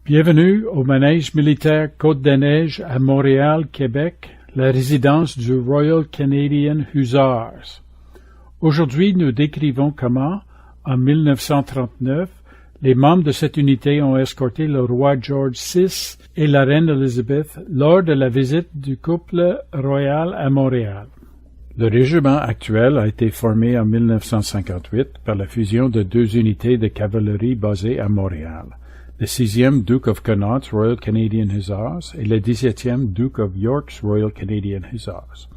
Bienvenue au Manège militaire Côte-des-Neiges à Montréal, Québec, la résidence du Royal Canadian Hussars. Aujourd'hui, nous décrivons comment, en 1939, les membres de cette unité ont escorté le roi George VI et la reine Elizabeth lors de la visite du couple royal à Montréal. Le régiment actuel a été formé en 1958 par la fusion de deux unités de cavalerie basées à Montréal, le 6e Duke of Connaught's Royal Canadian Hussars et le 17e Duke of York's Royal Canadian Hussars.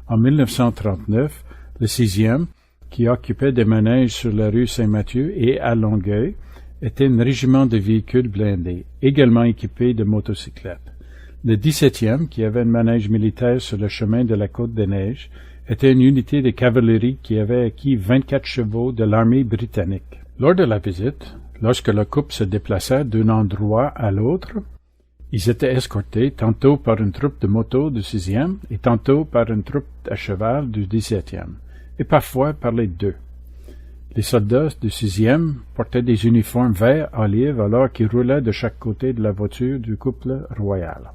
En 1939, le 6e, qui occupait des manèges sur la rue Saint-Mathieu et à Longueuil, était un régiment de véhicules blindés, également équipé de motocyclettes. Le 17e, qui avait un manège militaire sur le chemin de la Côte-des-Neiges, était une unité de cavalerie qui avait acquis 24 chevaux de l'armée britannique. Lors de la visite, lorsque le couple se déplaçait d'un endroit à l'autre, ils étaient escortés tantôt par une troupe de motos du 6e et tantôt par une troupe à cheval du 17e, et parfois par les deux. Les soldats du 6e portaient des uniformes vert olive alors qu'ils roulaient de chaque côté de la voiture du couple royal.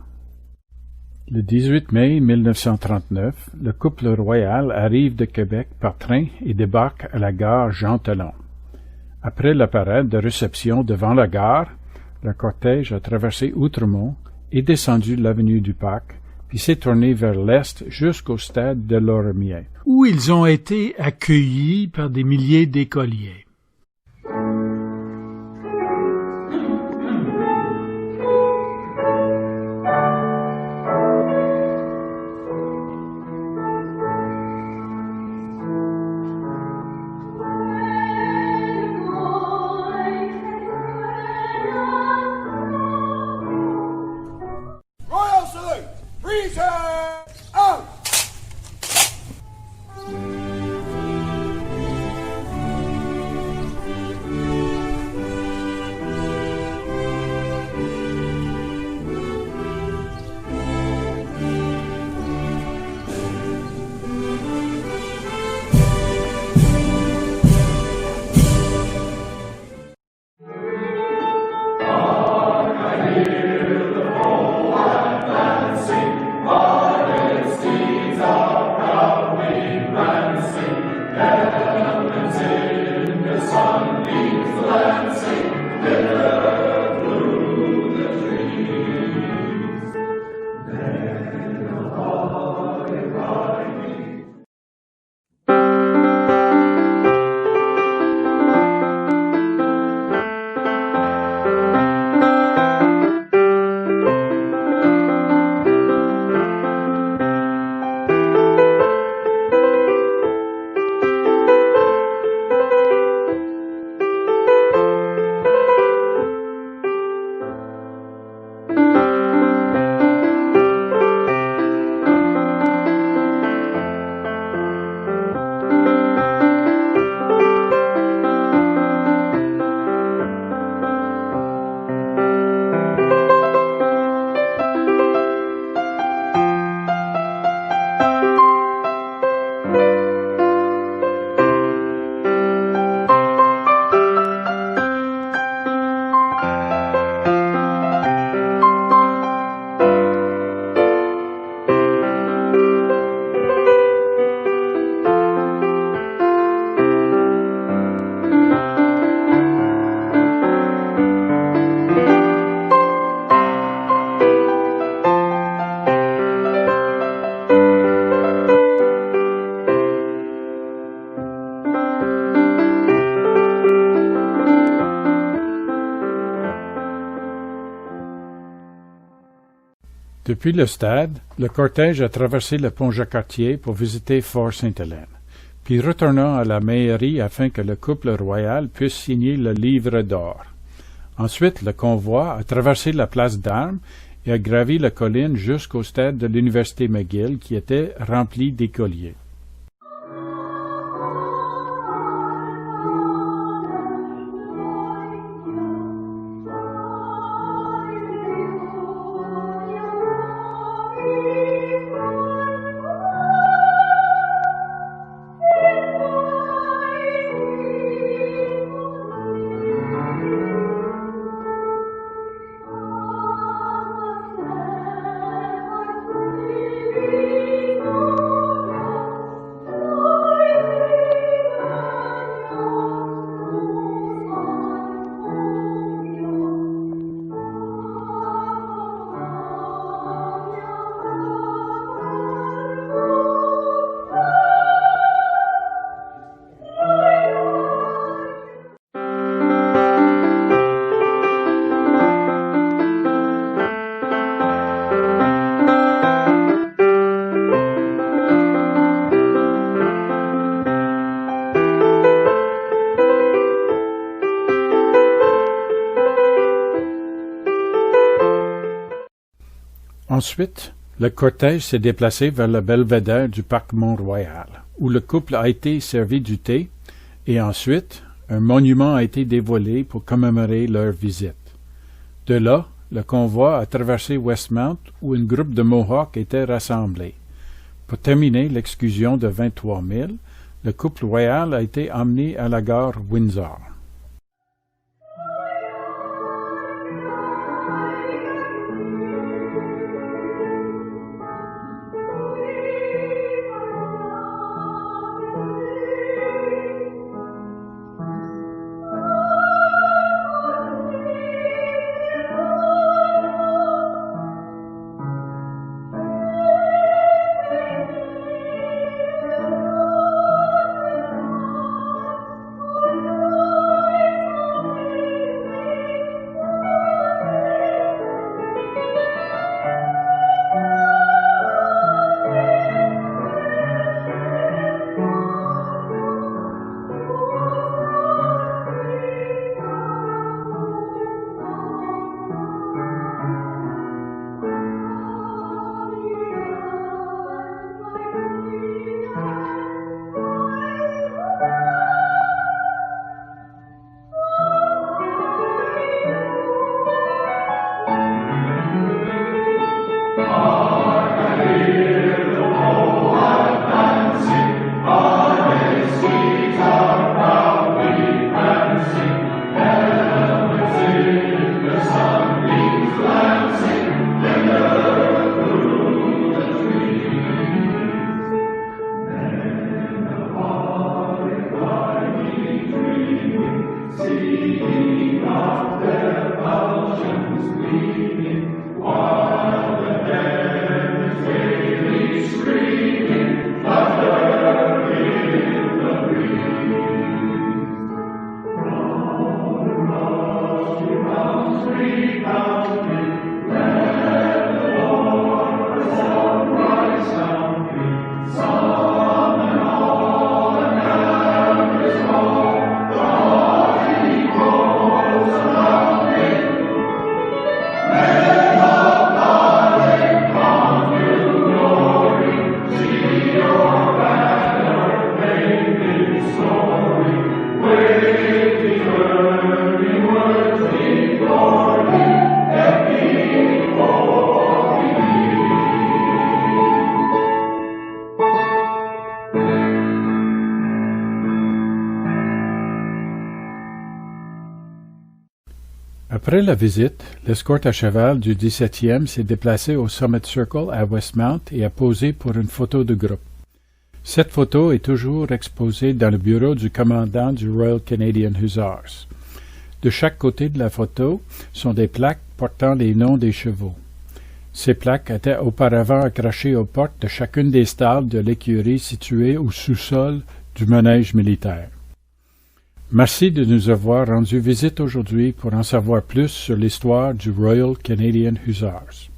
Le 18 mai 1939, le couple royal arrive de Québec par train et débarque à la gare Jean-Talon. Après la parade de réception devant la gare, le cortège a traversé Outremont et descendu l'avenue du Parc, puis s'est tourné vers l'est jusqu'au stade de Lormier, où ils ont été accueillis par des milliers d'écoliers. Depuis le stade, le cortège a traversé le pont Jacques-Cartier pour visiter Fort Sainte-Hélène, puis retournant à la mairie afin que le couple royal puisse signer le livre d'or. Ensuite, le convoi a traversé la place d'Armes et a gravi la colline jusqu'au stade de l'Université McGill qui était rempli d'écoliers. Ensuite, le cortège s'est déplacé vers le belvédère du parc Mont-Royal, où le couple a été servi du thé, et ensuite, un monument a été dévoilé pour commémorer leur visite. De là, le convoi a traversé Westmount, où un groupe de Mohawks était rassemblé. Pour terminer l'excursion de 23 000, le couple royal a été emmené à la gare Windsor. Après la visite, l'escorte à cheval du 17e s'est déplacée au Summit Circle à Westmount et a posé pour une photo de groupe. Cette photo est toujours exposée dans le bureau du commandant du Royal Canadian Hussars. De chaque côté de la photo sont des plaques portant les noms des chevaux. Ces plaques étaient auparavant accrochées aux portes de chacune des stables de l'écurie située au sous-sol du manège militaire. Merci de nous avoir rendu visite aujourd'hui pour en savoir plus sur l'histoire du Royal Canadian Hussars.